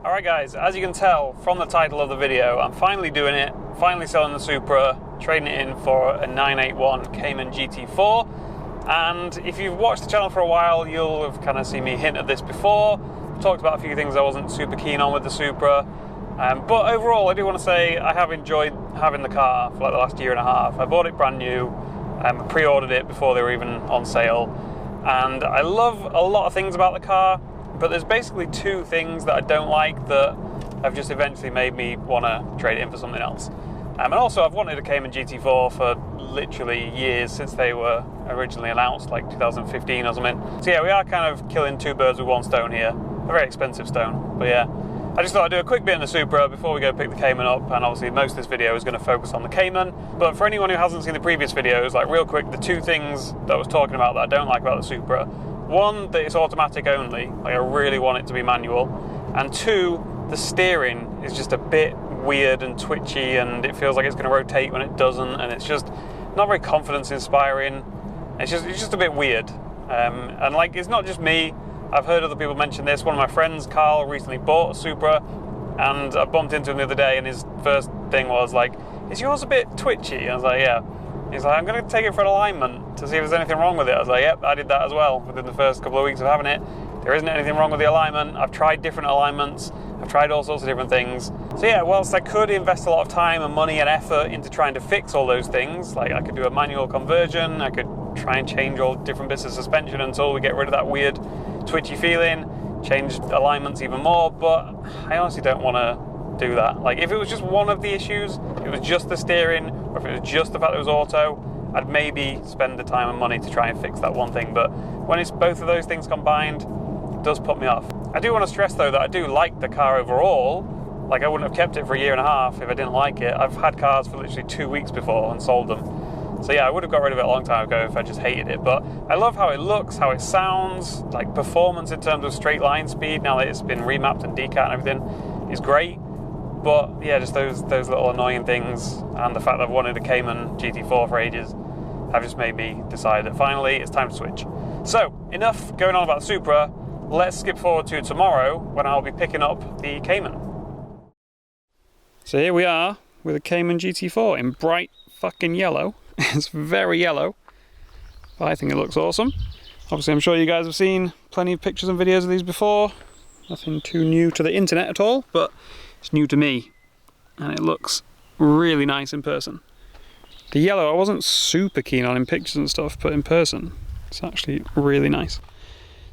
Alright guys, as you can tell from the title of the video, I'm finally doing it, finally selling the Supra, trading it in for a 981 Cayman Gt4. And if you've watched the channel for a while, you'll have kind of seen me hint at this before. I've talked about a few things I wasn't super keen on with the Supra. But overall, I do want to say I have enjoyed having the car for like the last year and a half. I bought it brand new, I pre-ordered it before they were even on sale. And I love a lot of things about the car. But there's basically two things that I don't like that have just eventually made me want to trade it in for something else. And also I've wanted a Cayman GT4 for literally years, since they were originally announced, like 2015 or something. So yeah, we are kind of killing two birds with one stone here. A very expensive stone, but yeah. I just thought I'd do a quick bit in the Supra before we go pick the Cayman up, and obviously most of this video is going to focus on the Cayman. But for anyone who hasn't seen the previous videos, like real quick, the two things that I was talking about that I don't like about the Supra: one, that it's automatic only, like I really want it to be manual, and two, the steering is just a bit weird and twitchy, and it feels like it's going to rotate when it doesn't, and it's just not very confidence inspiring. It's just a bit weird. And like, it's not just me, I've heard other people mention this. One of my friends, Carl, recently bought a Supra, and I bumped into him the other day, and his first thing was like, is yours a bit twitchy? And I was like, yeah. He's like, I'm going to take it for an alignment to see if there's anything wrong with it. I was like, yep, I did that as well within the first couple of weeks of having it. There isn't anything wrong with the alignment. I've tried different alignments. I've tried all sorts of different things. So yeah, whilst I could invest a lot of time and money and effort into trying to fix all those things, like I could do a manual conversion, I could try and change all different bits of suspension until we get rid of that weird twitchy feeling, change alignments even more, but I honestly don't want to do that. Like, if it was just one of the issues, if it was just the steering, or if it was just the fact that it was auto, I'd maybe spend the time and money to try and fix that one thing. But when it's both of those things combined, it does put me off. I do want to stress though that I do like the car overall. Like, I wouldn't have kept it for a year and a half if I didn't like it. I've had cars for literally 2 weeks before and sold them. So yeah, I would have got rid of it a long time ago if I just hated it. But I love how it looks, how it sounds, like performance in terms of straight line speed, now that it's been remapped and decat and everything, is great. But yeah, just those little annoying things, and the fact that I've wanted a Cayman GT4 for ages have just made me decide that finally it's time to switch. So, enough going on about the Supra, let's skip forward to tomorrow when I'll be picking up the Cayman. So here we are with a Cayman GT4 in bright fucking yellow. It's very yellow, but I think it looks awesome. Obviously I'm sure you guys have seen plenty of pictures and videos of these before. Nothing too new to the internet at all, but it's new to me, and it looks really nice in person. The yellow I wasn't super keen on in pictures and stuff, but in person it's actually really nice.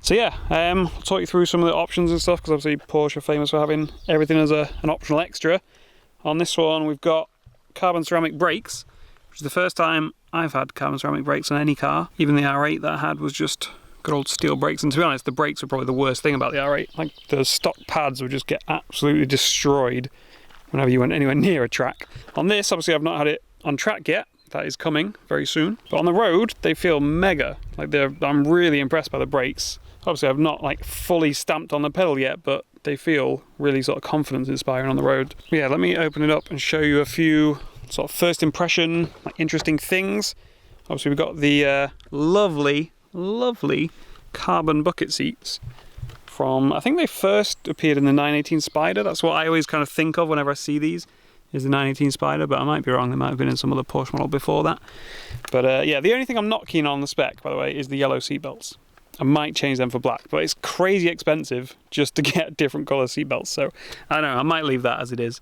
So yeah, I'll talk you through some of the options and stuff, because obviously Porsche are famous for having everything as an optional extra. On this one we've got carbon ceramic brakes, which is the first time I've had carbon ceramic brakes on any car. Even the R8 that I had was just good old steel brakes, and to be honest, the brakes were probably the worst thing about the R8. Like, the stock pads would just get absolutely destroyed whenever you went anywhere near a track. On this, obviously I've not had it on track yet. That is coming very soon. But on the road, they feel mega. Like, I'm really impressed by the brakes. Obviously I've not like fully stamped on the pedal yet, but they feel really sort of confidence inspiring on the road. But yeah, let me open it up and show you a few sort of first impression, like, interesting things. Obviously we've got the lovely carbon bucket seats from, I think they first appeared in the 918 Spider. That's what I always kind of think of whenever I see these, is the 918 Spider, but I might be wrong. They might have been in some other Porsche model before that. But yeah, the only thing I'm not keen on the spec, by the way, is the yellow seat belts. I might change them for black, but it's crazy expensive just to get different colour seat belts, so I don't know, I might leave that as it is.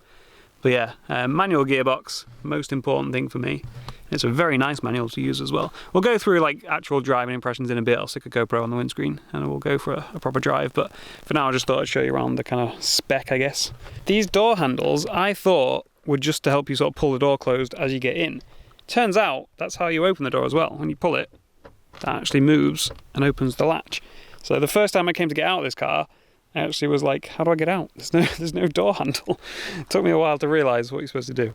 But yeah, manual gearbox, most important thing for me. It's a very nice manual to use as well. We'll go through like actual driving impressions in a bit. I'll stick a GoPro on the windscreen and we'll go for a proper drive. But for now, I just thought I'd show you around the kind of spec, I guess. These door handles, I thought, were just to help you sort of pull the door closed as you get in. Turns out, that's how you open the door as well. When you pull it, that actually moves and opens the latch. So the first time I came to get out of this car, I actually was like, how do I get out? There's no door handle. It took me a while to realise what you're supposed to do.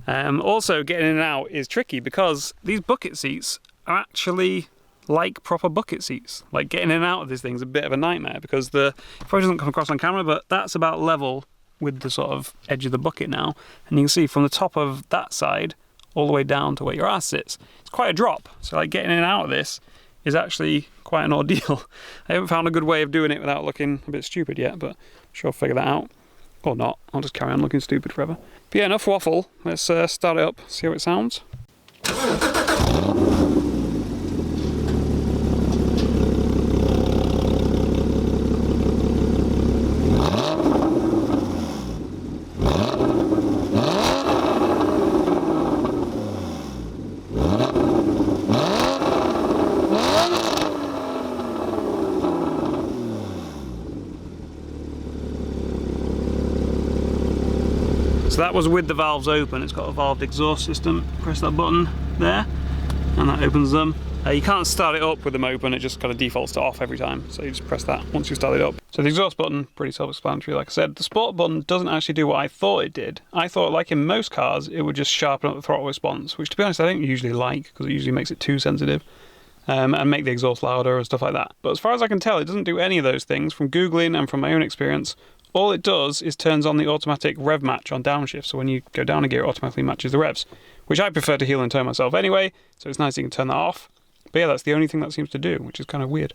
Also, getting in and out is tricky because these bucket seats are actually like proper bucket seats. Like, getting in and out of this thing's a bit of a nightmare because it probably doesn't come across on camera, but that's about level with the sort of edge of the bucket now. And you can see from the top of that side all the way down to where your ass sits. It's quite a drop. So like getting in and out of this is actually quite an ordeal. I haven't found a good way of doing it without looking a bit stupid yet, but I'm sure I'll figure that out. Or not, I'll just carry on looking stupid forever. But yeah, enough waffle. Let's start it up, see how it sounds. So that was with the valves open. It's got a valved exhaust system. Press that button there and that opens them. You can't start it up with them open, it just kind of defaults to off every time. So you just press that once you start it up. So the exhaust button, pretty self-explanatory like I said. The sport button doesn't actually do what I thought it did. I thought, like in most cars, it would just sharpen up the throttle response, which to be honest I don't usually like, because it usually makes it too sensitive. And make the exhaust louder and stuff like that. But as far as I can tell, it doesn't do any of those things. From Googling and from my own experience, all it does is turns on the automatic rev match on downshift, so when you go down a gear it automatically matches the revs, which I prefer to heel and toe myself anyway, so it's nice you can turn that off. But yeah, that's the only thing that seems to do, which is kind of weird.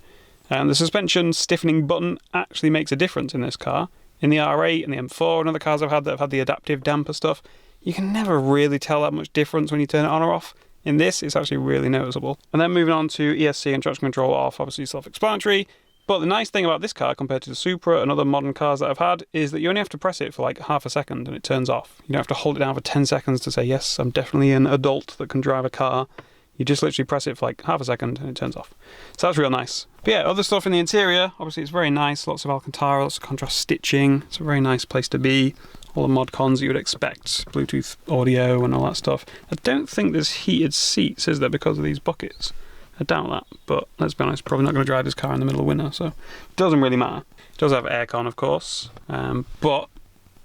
The suspension stiffening button actually makes a difference in this car. In the R8 and the M4 and other cars I've had that have had the adaptive damper stuff, you can never really tell that much difference when you turn it on or off. In this, it's actually really noticeable. And then moving on to ESC and traction control off, obviously self-explanatory. But the nice thing about this car compared to the Supra and other modern cars that I've had is that you only have to press it for like half a second and it turns off. You don't have to hold it down for 10 seconds to say, yes, I'm definitely an adult that can drive a car. You just literally press it for like half a second and it turns off. So that's real nice. But yeah, other stuff in the interior, obviously it's very nice. Lots of Alcantara, lots of contrast stitching. It's a very nice place to be. All the mod cons you would expect, Bluetooth audio and all that stuff. I don't think there's heated seats, is there, because of these buckets? I doubt that, but let's be honest, probably not going to drive this car in the middle of winter, so it doesn't really matter. It does have aircon, of course, but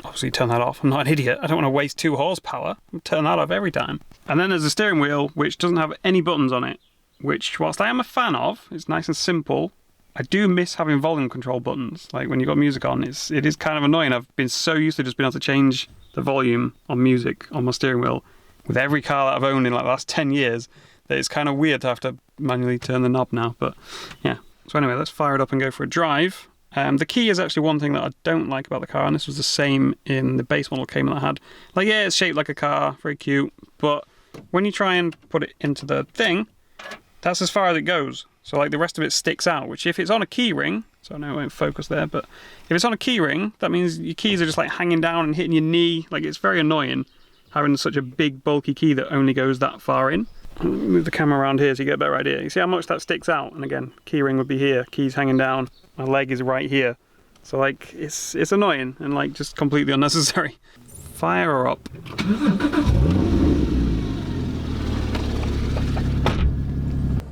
obviously turn that off. I'm not an idiot. I don't want to waste 2 horsepower. I'll turn that off every time. And then there's the steering wheel, which doesn't have any buttons on it, which, whilst I am a fan of, it's nice and simple, I do miss having volume control buttons. Like when you've got music on, it is kind of annoying. I've been so used to just being able to change the volume on music on my steering wheel with every car that I've owned in like the last 10 years that it's kind of weird to have to manually turn the knob now. But yeah. So anyway, let's fire it up and go for a drive. The key is actually one thing that I don't like about the car, and this was the same in the base model Cayman that I had. Like, yeah, it's shaped like a car, very cute, but when you try and put it into the thing, that's as far as it goes. So like the rest of it sticks out, which if it's on a key ring, so I know it won't focus there, but if it's on a key ring, that means your keys are just like hanging down and hitting your knee. Like, it's very annoying having such a big bulky key that only goes that far in. Let me move the camera around here so you get a better idea. You see how much that sticks out? And again, key ring would be here, keys hanging down, my leg is right here. So like, it's annoying and like just completely unnecessary. Fire her up.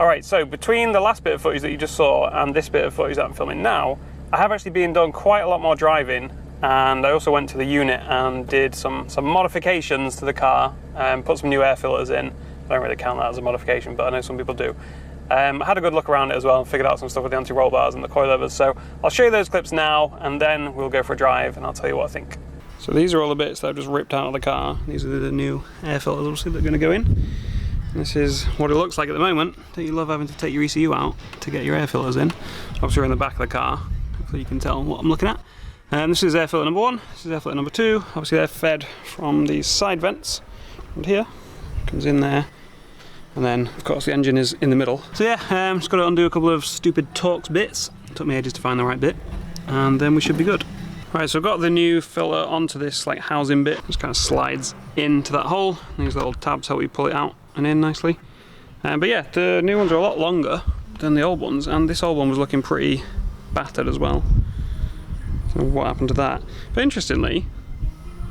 Alright, so between the last bit of footage that you just saw and this bit of footage that I'm filming now, I have actually been done quite a lot more driving, and I also went to the unit and did some modifications to the car and put some new air filters in. I don't really count that as a modification, but I know some people do. I had a good look around it as well and figured out some stuff with the anti-roll bars and the coilovers, so I'll show you those clips now and then we'll go for a drive and I'll tell you what I think. So these are all the bits that I've just ripped out of the car. These are the new air filters, obviously, that are going to go in. This is what it looks like at the moment. Don't you love having to take your ECU out to get your air filters in? Obviously we're in the back of the car, hopefully you can tell what I'm looking at. This is air filter number 1, this is air filter number 2. Obviously they're fed from these side vents right here. Comes in there, and then of course the engine is in the middle. So yeah, just got to undo a couple of stupid Torx bits. It took me ages to find the right bit, and then we should be good. Right, so I've got the new filter onto this like housing bit. Just kind of slides into that hole. These little tabs help you pull it out and in nicely. But yeah, the new ones are a lot longer than the old ones, and this old one was looking pretty battered as well. So what happened to that? But interestingly,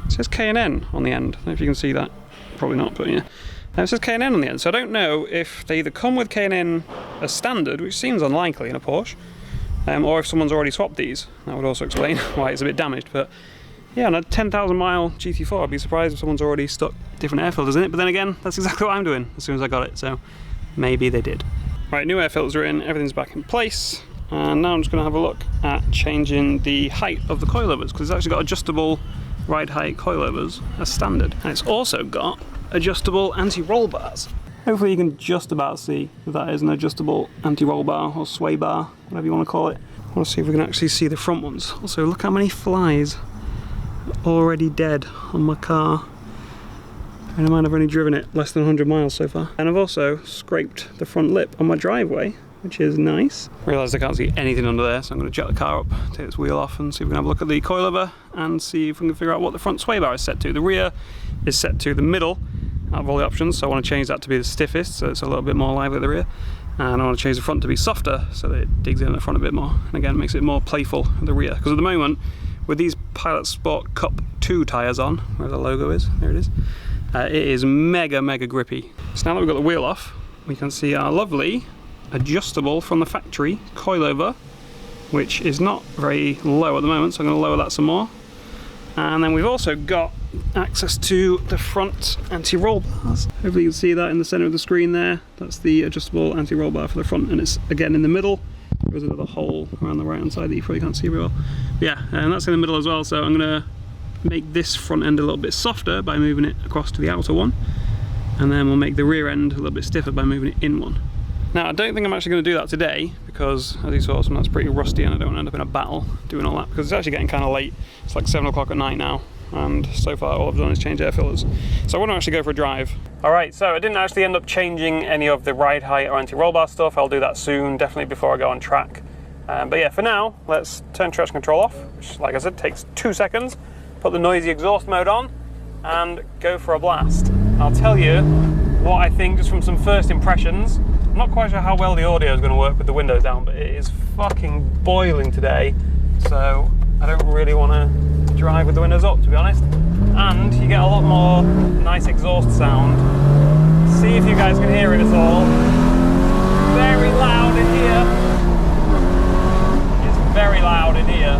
it says K&N on the end. I don't know if you can see that. Probably not, but yeah. It says K&N on the end, so I don't know if they either come with K&N as standard, which seems unlikely in a Porsche, or if someone's already swapped these. That would also explain why it's a bit damaged. But yeah, on a 10,000 mile GT4, I'd be surprised if someone's already stuck different air filters in it. But then again, that's exactly what I'm doing as soon as I got it, so maybe they did. Right, new air filters are in, everything's back in place, and now I'm just going to have a look at changing the height of the coilovers, because it's actually got adjustable ride height coilovers as standard, and it's also got adjustable anti-roll bars. Hopefully you can just about see if that is an adjustable anti-roll bar or sway bar, whatever you want to call it. I want to see if we can actually see the front ones. Also, look how many flies are already dead on my car. And I might have only driven it less than 100 miles so far. And I've also scraped the front lip on my driveway, which is nice. Realised I can't see anything under there, so I'm going to jack the car up, take this wheel off and see if we can have a look at the coilover and see if we can figure out what the front sway bar is set to. The rear is set to the middle out of all the options, so I want to change that to be the stiffest, so it's a little bit more lively at the rear. And I want to change the front to be softer, so that it digs in at the front a bit more. And again, makes it more playful at the rear. Because at the moment, with these Pilot Sport Cup 2 tyres on, where the logo is, there it is, it is mega grippy. So now that we've got the wheel off, we can see our lovely adjustable from the factory coilover, which is not very low at the moment, so I'm going to lower that some more. And then we've also got access to the front anti-roll bars. Hopefully you can see that in the center of the screen there. That's the adjustable anti-roll bar for the front, and it's again in the middle. There's another hole around the right hand side that you probably can't see very well. But yeah, and that's in the middle as well, so I'm going to make this front end a little bit softer by moving it across to the outer one, and then we'll make the rear end a little bit stiffer by moving it in one. Now I don't think I'm actually going to do that today, because as you saw, some of that's pretty rusty and I don't want to end up in a battle doing all that, because it's actually getting kind of late. It's like 7 o'clock at night now, and so far all I've done is change air filters. So I want to actually go for a drive. Alright, so I didn't actually end up changing any of the ride height or anti-roll bar stuff. I'll do that soon, definitely before I go on track. But yeah, for now, let's turn traction control off, which like I said takes 2 seconds. Put the noisy exhaust mode on and go for a blast. I'll tell you what I think just from some first impressions. I'm not quite sure how well the audio is going to work with the windows down, but it is fucking boiling today, so I don't really want to drive with the windows up, to be honest. And you get a lot more nice exhaust sound. See if you guys can hear it at all. Very loud in here. It's very loud in here,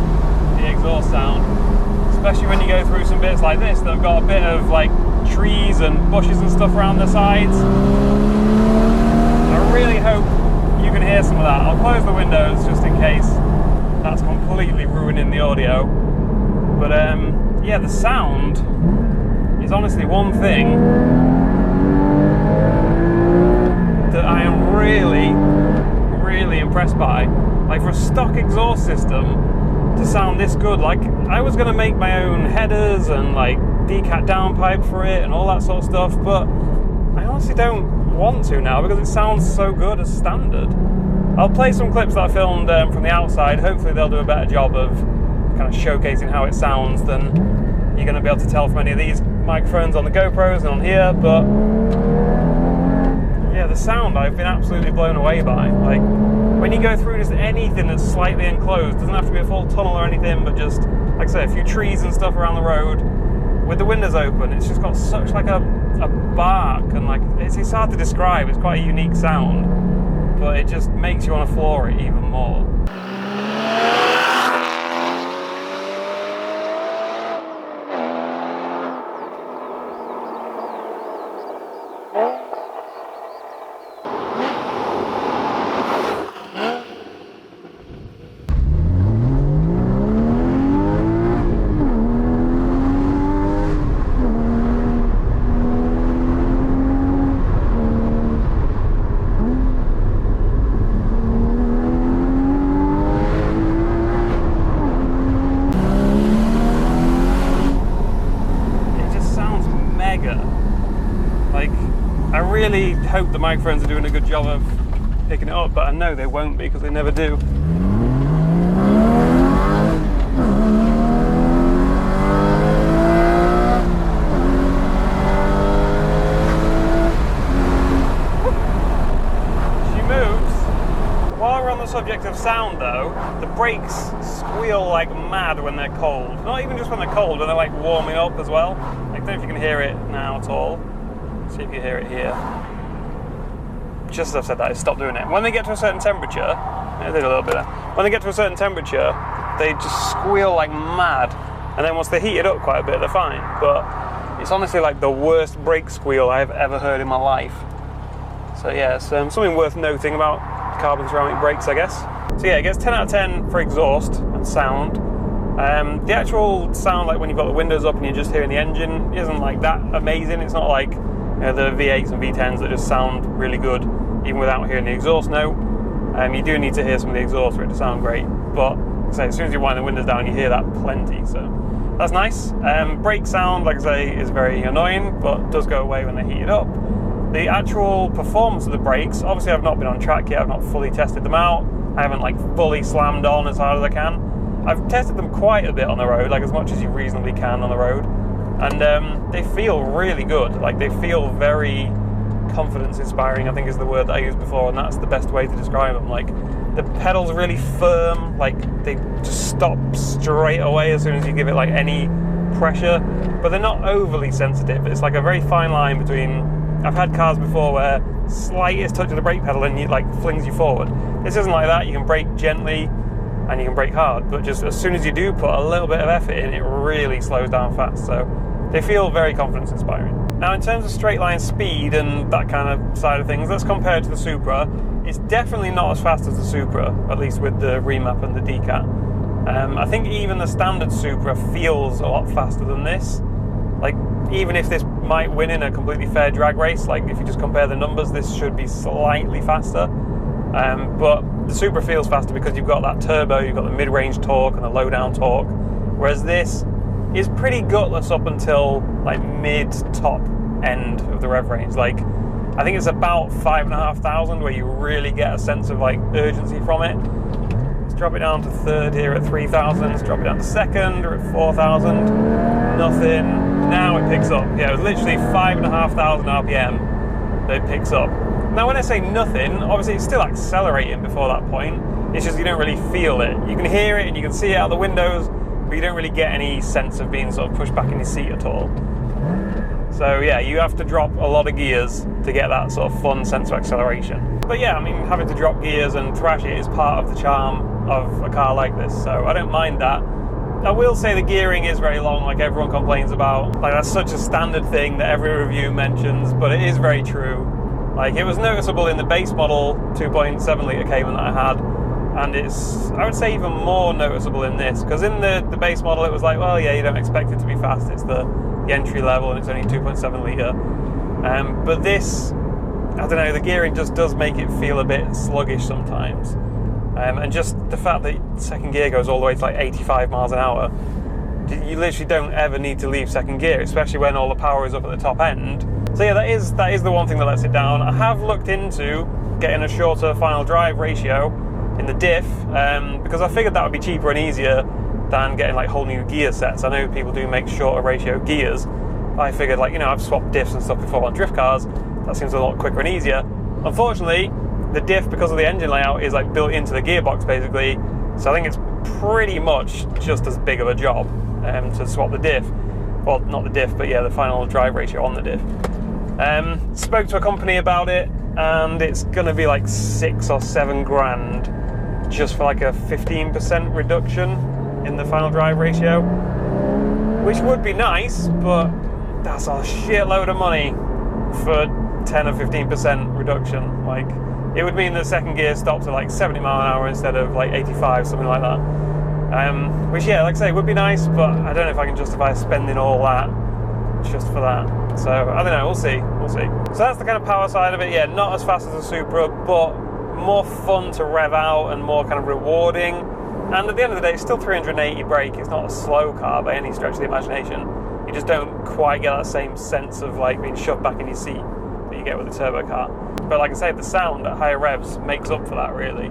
the exhaust sound. Especially when you go through some bits like this that have got a bit of like trees and bushes and stuff around the sides. I really hope you can hear some of that. I'll close the windows just in case that's completely ruining the audio. But yeah, the sound is honestly one thing that I am really impressed by. Like, for a stock exhaust system to sound this good, like I was going to make my own headers and like decat downpipe for it and all that sort of stuff, but I honestly don't want to now because it sounds so good as standard. I'll play some clips that I filmed from the outside. Hopefully they'll do a better job of kind of showcasing how it sounds than you're going to be able to tell from any of these microphones on the GoPros and on here. But yeah, the sound I've been absolutely blown away by. Like, when you go through just anything that's slightly enclosed, doesn't have to be a full tunnel or anything, but just, like I say, a few trees and stuff around the road with the windows open, it's just got such like a bark, and like it's hard to describe. It's quite a unique sound, but it just makes you want to floor it even more. I really hope the microphones are doing a good job of picking it up, but I know they won't be because they never do. She moves. While we're on the subject of sound though, the brakes squeal like mad when they're cold. Not even just when they're cold, when they're like warming up as well. I don't know if you can hear it now at all. See if you hear it here. Just as I've said that, it stopped doing it. When they get to a certain temperature, I did a little bit there. When they get to a certain temperature, they just squeal like mad. And then once they heat it up quite a bit, they're fine. But it's honestly like the worst brake squeal I've ever heard in my life. So yeah, it's something worth noting about carbon ceramic brakes, I guess. So yeah, it gets 10 out of 10 for exhaust and sound. The actual sound, like when you've got the windows up and you're just hearing the engine, isn't like that amazing. It's not like know, the V8s and V10s that just sound really good even without hearing the exhaust note. You do need to hear some of the exhaust for it to sound great, but say, as soon as you wind the windows down, you hear that plenty, so that's nice. Brake sound, like I say, is very annoying, but does go away when they heat it up. The actual performance of the brakes, obviously I've not been on track yet, I've not fully tested them out, I haven't like fully slammed on as hard as I can. I've tested them quite a bit on the road, like as much as you reasonably can on the road, and they feel really good. Like, they feel very confidence inspiring, I think is the word that I used before, and that's the best way to describe them. Like, the pedals are really firm, like they just stop straight away as soon as you give it like any pressure, but they're not overly sensitive. It's like a very fine line between, I've had cars before where slightest touch of the brake pedal and it like flings you forward. This isn't like that. You can brake gently and you can brake hard, but just as soon as you do put a little bit of effort in, it really slows down fast. So they feel very confidence inspiring. Now, in terms of straight line speed and that kind of side of things, let's compare it to the Supra. It's definitely not as fast as the Supra, at least with the remap and the decat. I think even the standard Supra feels a lot faster than this. Like, even if this might win in a completely fair drag race, like if you just compare the numbers, this should be slightly faster. But the Supra feels faster because you've got that turbo, you've got the mid-range torque and the low-down torque, whereas this is pretty gutless up until like mid-top end of the rev range. Like, I think it's about 5,500 where you really get a sense of like urgency from it. Let's drop it down to third here at 3,000. Let's drop it down to second or at 4,000. Nothing. Now it picks up. Yeah, it was literally 5,500 RPM that it picks up. Now, when I say nothing, obviously it's still accelerating before that point. It's just you don't really feel it. You can hear it and you can see it out the windows, but you don't really get any sense of being sort of pushed back in your seat at all. So yeah, you have to drop a lot of gears to get that sort of fun sense of acceleration. But yeah, I mean, having to drop gears and thrash it is part of the charm of a car like this, so I don't mind that. I will say the gearing is very long, like everyone complains about. Like, that's such a standard thing that every review mentions, but it is very true. Like, it was noticeable in the base model 2.7 litre Cayman that I had, and it's, I would say, even more noticeable in this, because in the base model it was like, well, yeah, you don't expect it to be fast, it's the entry level and it's only 2.7 litre. But this, I don't know, the gearing just does make it feel a bit sluggish sometimes. And just the fact that second gear goes all the way to like 85 miles an hour, you literally don't ever need to leave second gear, especially when all the power is up at the top end. So yeah, that is the one thing that lets it down. I have looked into getting a shorter final drive ratio in the diff, because I figured that would be cheaper and easier than getting like whole new gear sets. I know people do make shorter ratio gears. I figured, like, you know, I've swapped diffs and stuff before on drift cars. That seems a lot quicker and easier. Unfortunately, the diff, because of the engine layout, is like built into the gearbox basically. So I think it's pretty much just as big of a job to swap the diff. Well, not the diff, but yeah, the final drive ratio on the diff. Spoke to a company about it, and it's going to be like 6 or 7 grand just for like a 15% reduction in the final drive ratio, which would be nice, but that's a shitload of money for 10 or 15% reduction. Like, it would mean that second gear stops at like 70 mile an hour instead of like 85, something like that. Which, yeah, like I say, would be nice, but I don't know if I can justify spending all that just for that. So I don't know, we'll see. So that's the kind of power side of it. Yeah, not as fast as a Supra, but more fun to rev out and more kind of rewarding. And at the end of the day, it's still 380 brake. It's not a slow car by any stretch of the imagination. You just don't quite get that same sense of like being shoved back in your seat that you get with a turbo car. But like I say, the sound at higher revs makes up for that, really,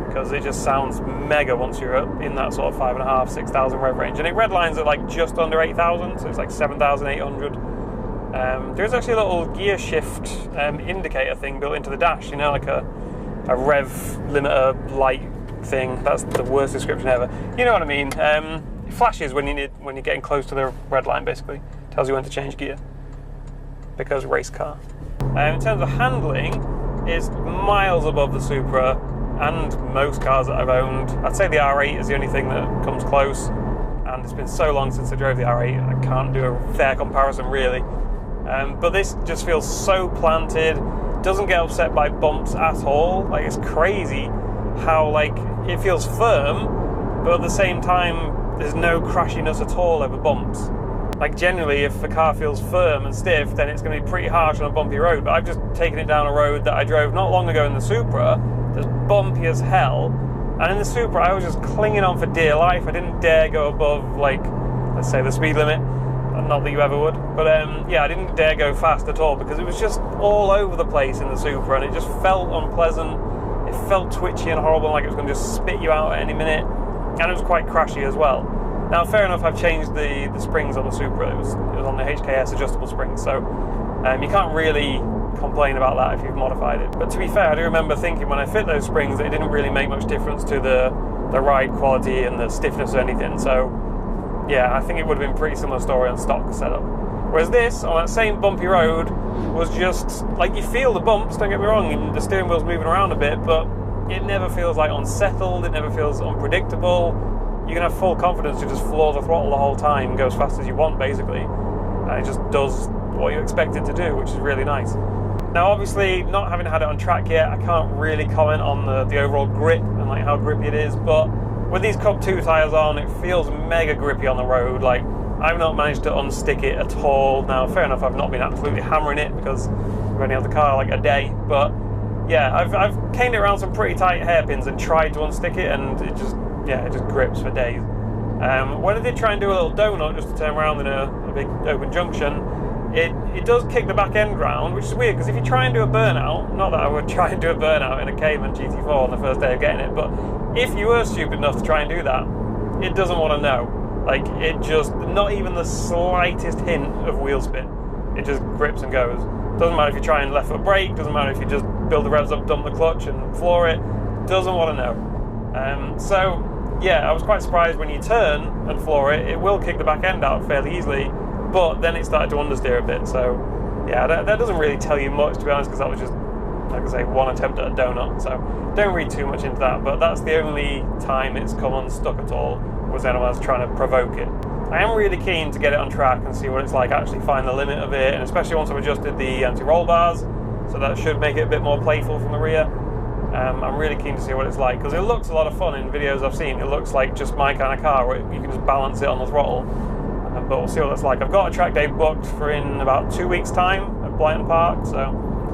because it just sounds mega once you're in that sort of 5,500, 6,000 rev range. And it redlines at like just under 8,000, so it's like 7,800. There's actually a little gear shift indicator thing built into the dash, you know, like a rev limiter light thing. That's the worst description ever. You know what I mean? It flashes when you're getting close to the red line, basically. Tells you when to change gear, because race car. In terms of handling, it's miles above the Supra and most cars that I've owned. I'd say the R8 is the only thing that comes close, and it's been so long since I drove the R8, I can't do a fair comparison really. But this just feels so planted, doesn't get upset by bumps at all. Like, it's crazy how like it feels firm, but at the same time there's no crashiness at all over bumps. Like generally, if the car feels firm and stiff, then it's going to be pretty harsh on a bumpy road. But I've just taken it down a road that I drove not long ago in the Supra that's bumpy as hell. And in the Supra, I was just clinging on for dear life. I didn't dare go above, like, let's say the speed limit. Not that you ever would. But yeah, I didn't dare go fast at all because it was just all over the place in the Supra, and it just felt unpleasant. It felt twitchy and horrible, like it was going to just spit you out at any minute. And it was quite crashy as well. Now, fair enough, I've changed the springs on the Supra. It was on the HKS adjustable springs, so you can't really complain about that if you've modified it. But to be fair, I do remember thinking when I fit those springs that it didn't really make much difference to the ride quality and the stiffness or anything. So yeah, I think it would have been a pretty similar story on stock setup. Whereas this, on that same bumpy road, was just, like, you feel the bumps, don't get me wrong, and the steering wheel's moving around a bit, but it never feels like unsettled, it never feels unpredictable. You can have full confidence to just floor the throttle the whole time, go as fast as you want, basically. And it just does what you expect it to do, which is really nice. Now, obviously, not having had it on track yet, I can't really comment on the overall grip and like how grippy it is, but with these Cub 2 tyres on, it feels mega grippy on the road. Like, I've not managed to unstick it at all. Now, fair enough, I've not been absolutely hammering it because I've only had the car like a day, but yeah, I've caned it around some pretty tight hairpins and tried to unstick it, and it just grips for days. When I did try and do a little donut just to turn around in a big open junction, it does kick the back end round, which is weird because if you try and do a burnout, not that I would try and do a burnout in a Cayman Gt4 on the first day of getting it, but if you were stupid enough to try and do that, it doesn't want to know. Like, it just, not even the slightest hint of wheel spin. It just grips and goes. Doesn't matter if you try and left foot brake, doesn't matter if you just build the revs up, dump the clutch and floor it, doesn't want to know. So yeah, I was quite surprised when you turn and floor it, it will kick the back end out fairly easily, but then it started to understeer a bit. So yeah, that doesn't really tell you much, to be honest, because that was just, like I say, one attempt at a donut. So don't read too much into that, but that's the only time it's come unstuck at all, was when I was trying to provoke it. I am really keen to get it on track and see what it's like, actually find the limit of it, and especially once I've adjusted the anti-roll bars, so that should make it a bit more playful from the rear. I'm really keen to see what it's like, because it looks a lot of fun in videos I've seen. It looks like just my kind of car, where you can just balance it on the throttle, but we'll see what it's like. I've got a track day booked for in about 2 weeks' time at Blyton Park, so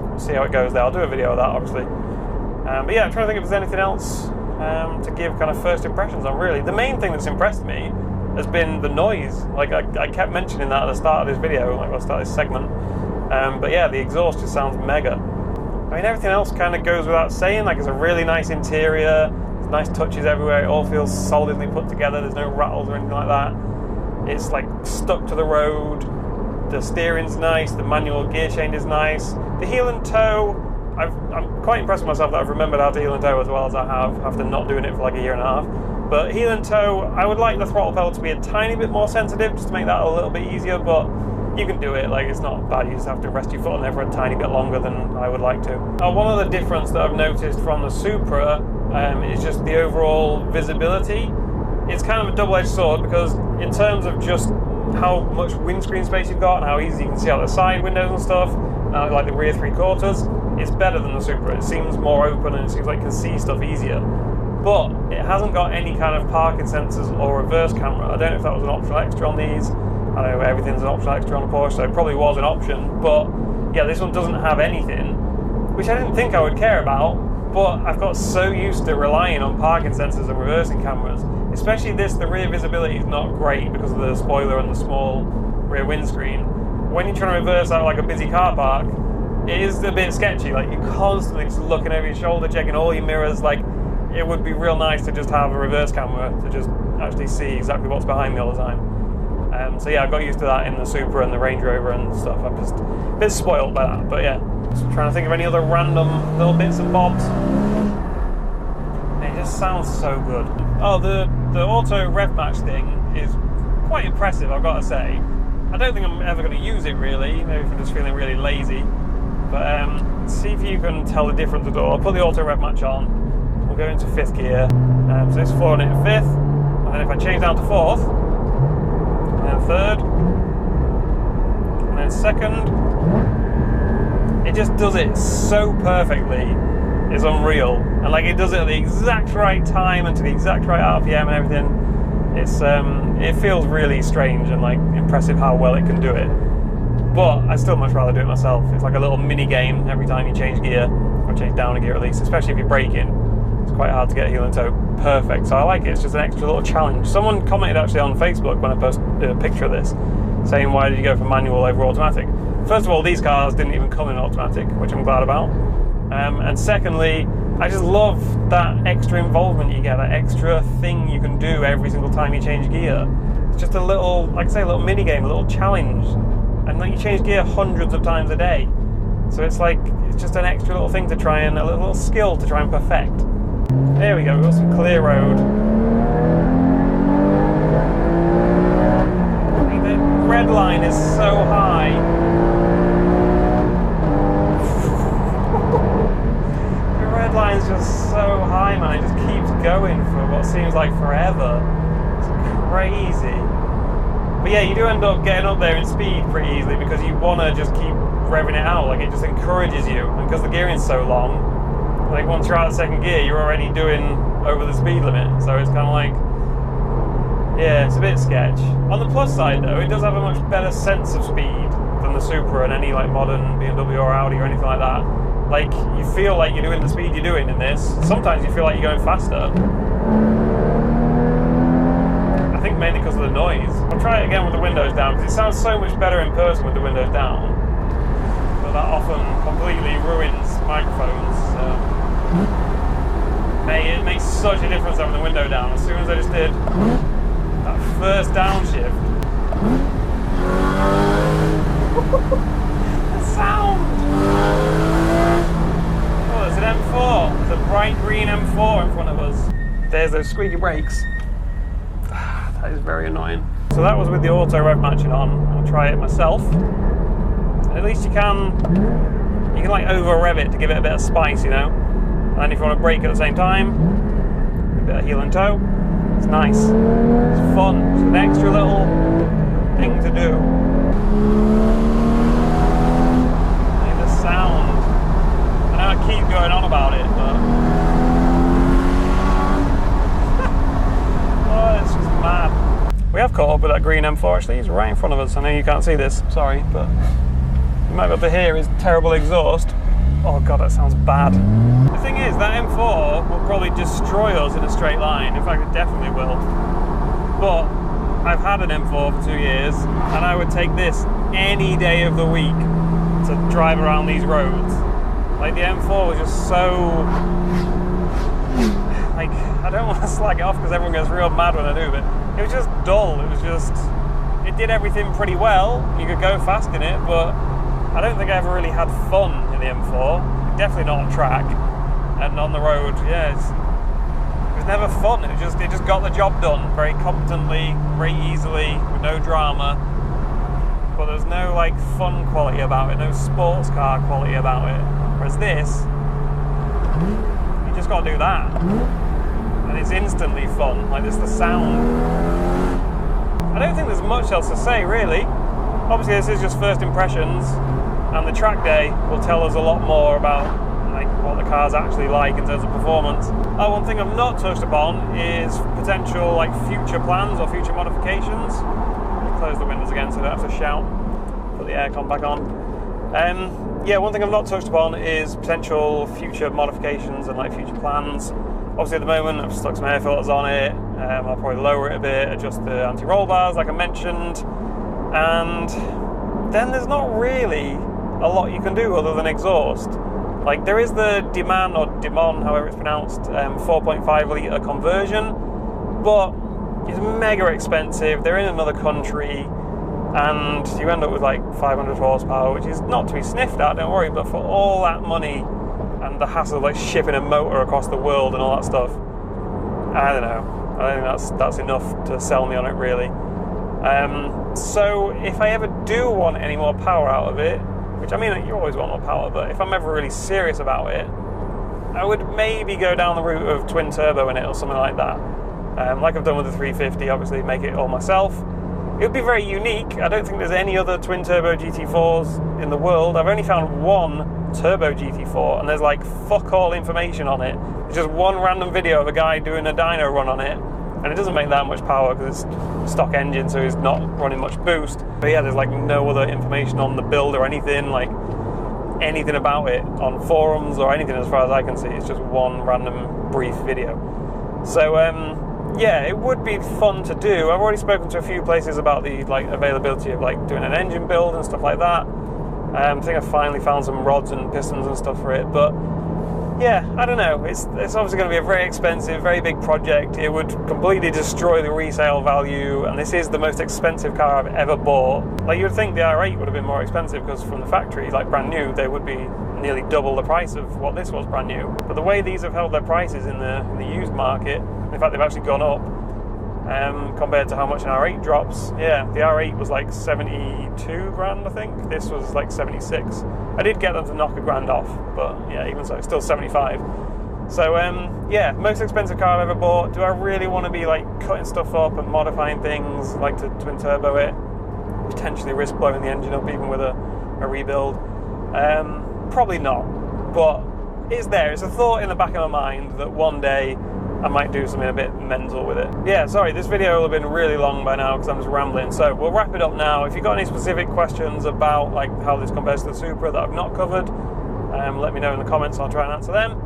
we'll see how it goes there. I'll do a video of that, obviously. But yeah, I'm trying to think if there's anything else to give kind of first impressions on, really. The main thing that's impressed me has been the noise. Like, I kept mentioning that at the start of this video, like, at the start of this segment. But yeah, the exhaust just sounds mega. I mean, everything else kind of goes without saying. Like, it's a really nice interior, there's nice touches everywhere, it all feels solidly put together, there's no rattles or anything like that. It's like stuck to the road, the steering's nice, the manual gear change is nice. The heel and toe, I'm quite impressed with myself that I've remembered how to heel and toe as well as I have, after not doing it for like a year and a half. But heel and toe, I would like the throttle pedal to be a tiny bit more sensitive, just to make that a little bit easier, but you can do it, like, it's not bad. You just have to rest your foot on there for a tiny bit longer than I would like to. One other difference that I've noticed from the Supra is just the overall visibility. It's kind of a double-edged sword, because in terms of just how much windscreen space you've got and how easy you can see out the side windows and stuff, like the rear three-quarters, it's better than the Supra. It seems more open and it seems like you can see stuff easier. But it hasn't got any kind of parking sensors or reverse camera. I don't know if that was an optional extra on these. I know everything's an optional extra on a Porsche, so it probably was an option, but yeah, this one doesn't have anything, which I didn't think I would care about, but I've got so used to relying on parking sensors and reversing cameras, especially this, the rear visibility is not great because of the spoiler and the small rear windscreen. When you're trying to reverse out of like a busy car park, it is a bit sketchy. Like, you're constantly just looking over your shoulder, checking all your mirrors. Like, it would be real nice to just have a reverse camera to just actually see exactly what's behind me all the time. So yeah, I got used to that in the Supra and the Range Rover and stuff. I'm just a bit spoiled by that, but yeah. Just trying to think of any other random little bits and bobs. It just sounds so good. Oh, the auto rev match thing is quite impressive, I've got to say. I don't think I'm ever going to use it really, maybe if I'm just feeling really lazy. But see if you can tell the difference at all. I'll put the auto rev match on, we'll go into 5th gear. So it's flooring it at 5th, and then if I change down to 4th, and then 3rd, and then 2nd, it just does it so perfectly, it's unreal. And like, it does it at the exact right time and to the exact right RPM and everything. It feels really strange and like impressive how well it can do it. But I'd still much rather do it myself. It's like a little mini game every time you change gear, or change down a gear at least, especially if you're braking. It's quite hard to get heel and toe perfect, so I like it. It's just an extra little challenge. Someone commented actually on Facebook when I posted a picture of this, saying, why did you go for manual over automatic? First of all, these cars didn't even come in automatic, which I'm glad about. And secondly, I just love that extra involvement you get, that extra thing you can do every single time you change gear. It's just a little, like I say, a little mini game, a little challenge. And like, you change gear hundreds of times a day. So it's like, it's just an extra little thing to try and, a little skill to try and perfect. There we go, we've got some clear road. The red line is so high. The red line's just so high, man. It just keeps going for what seems like forever. It's crazy. But yeah, you do end up getting up there in speed pretty easily because you want to just keep revving it out. Like, it just encourages you. And because the gearing's so long, like once you're out of second gear, you're already doing over the speed limit. So it's kind of like, yeah, it's a bit sketch. On the plus side though, it does have a much better sense of speed than the Supra and any like modern BMW or Audi or anything like that. Like, you feel like you're doing the speed you're doing in this. Sometimes you feel like you're going faster. I think mainly because of the noise. I'll try it again with the windows down because it sounds so much better in person with the windows down. But that often completely ruins microphones. So. It makes such a difference having the window down. As soon as I just did that first downshift, the sound! Oh, there's an M4. There's a bright green M4 in front of us. There's those squeaky brakes. That is very annoying. So that was with the auto rev matching on. I'll try it myself. At least you can like over rev it to give it a bit of spice, you know. And if you want to brake at the same time, a bit of heel and toe, it's nice. It's fun. It's an extra little thing to do. Like the sound. I know I keep going on about it, but oh, it's just mad. We have caught up with that green M4 actually. He's right in front of us. I know you can't see this, sorry, but you might be able to hear his terrible exhaust. Oh god, that sounds bad. The thing is, that M4 will probably destroy us in a straight line. In fact, it definitely will. But I've had an M4 for 2 years, and I would take this any day of the week to drive around these roads. Like, the M4 was just so... like, I don't want to slag it off because everyone gets real mad when I do, but it was just dull. It was just... it did everything pretty well. You could go fast in it, but I don't think I ever really had fun in the M4. Definitely not on track. And on the road, yeah, it was never fun. It just got the job done very competently, very easily, with no drama. But there's no like fun quality about it, no sports car quality about it. Whereas this, you just got to do that, and it's instantly fun. Like, there's the sound. I don't think there's much else to say really. Obviously, this is just first impressions, and the track day will tell us a lot more about like what the car's actually like in terms of performance. Oh, one thing I've not touched upon is potential like future plans or future modifications. I'll close the windows again so I don't have to shout. Put the aircon back on. Yeah, one thing I've not touched upon is potential future modifications and like future plans. Obviously, at the moment I've stuck some air filters on it. I'll probably lower it a bit, adjust the anti-roll bars like I mentioned, and then there's not really a lot you can do other than exhaust. Like, there is the Demon, or Demon, however it's pronounced, 4.5 litre conversion, but it's mega expensive. They're in another country, and you end up with like 500 horsepower, which is not to be sniffed at, don't worry, but for all that money and the hassle of like shipping a motor across the world and all that stuff, I don't know. I don't think that's enough to sell me on it, really. So if I ever do want any more power out of it, which I mean, you always want more power, but if I'm ever really serious about it, I would maybe go down the route of twin turbo in it or something like that. Like I've done with the 350, obviously make it all myself. It would be very unique. I don't think there's any other twin turbo GT4s in the world. I've only found one turbo GT4, and there's like fuck all information on it. It's just one random video of a guy doing a dyno run on it, and it doesn't make that much power because it's stock engine, so it's not running much boost. But yeah, there's like no other information on the build or anything, like anything about it on forums or anything as far as I can see. It's just one random brief video. So yeah, it would be fun to do. I've already spoken to a few places about the like availability of like doing an engine build and stuff like that. I think I finally found some rods and pistons and stuff for it, but yeah, I don't know. It's obviously going to be a very expensive, very big project. It would completely destroy the resale value, and this is the most expensive car I've ever bought. Like, you would think the R8 would have been more expensive because from the factory, like brand new, they would be nearly double the price of what this was brand new. But the way these have held their prices in the used market, in fact, they've actually gone up compared to how much an R8 drops. Yeah, the R8 was like 72 grand, I think. This was like 76. I did get them to knock a grand off, but yeah, even so, it's still 75. So yeah, most expensive car I've ever bought. Do I really want to be like cutting stuff up and modifying things, like to twin turbo it, potentially risk blowing the engine up even with a rebuild? Probably not, but it's there. It's a thought in the back of my mind that one day I might do something a bit mental with it. Yeah, sorry, this video will have been really long by now because I'm just rambling. So we'll wrap it up now. If you've got any specific questions about like how this compares to the Supra that I've not covered, let me know in the comments. I'll try and answer them.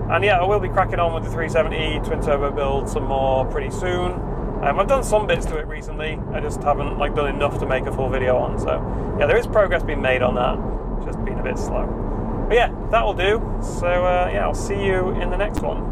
And yeah, I will be cracking on with the 370 twin turbo build some more pretty soon. I've done some bits to it recently. I just haven't like done enough to make a full video on. So yeah, there is progress being made on that. It's just been a bit slow. But yeah, that will do. So yeah, I'll see you in the next one.